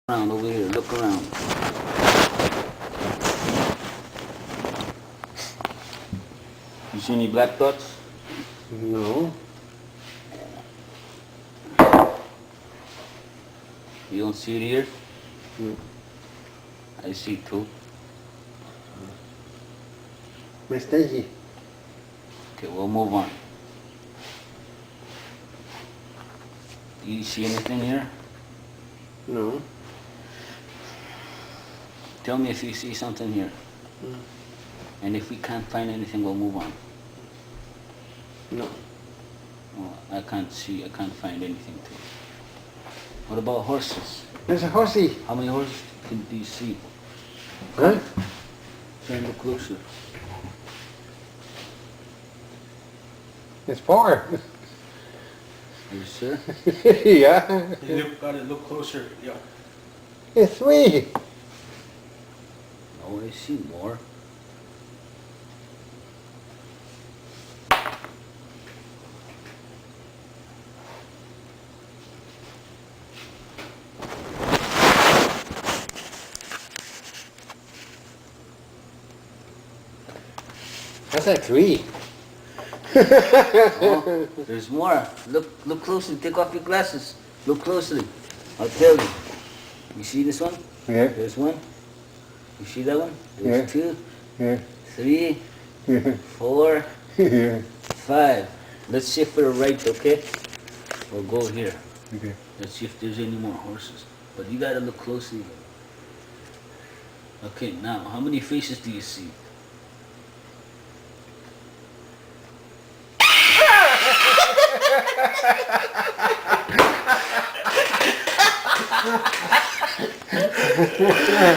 Around over here, look around. You see any black dots? No. You don't see it here? No. I see two. Miss Daisy. Okay, we'll move on. Do you see anything here? No. Tell me if you see something here. Mm. And if we can't find anything, we'll move on. No. Oh, I can't find anything too. What about horses? There's a horsey. How many horses do you see? Huh? Try and look closer. It's four. Are you sure? Yeah. You gotta look closer, yeah. It's three. Oh, I see more. That's like three. Oh, there's more. Look closely. Take off your glasses. Look closely. I'll tell you. You see this one? Yeah. There's one. You see that one? There's Yeah. two, Yeah. 3, Yeah. 4, Yeah. 5. Let's shift for the right, okay? We'll go here. Okay. Let's see if there's any more horses. But you gotta look closely. Okay, now, how many faces do you see?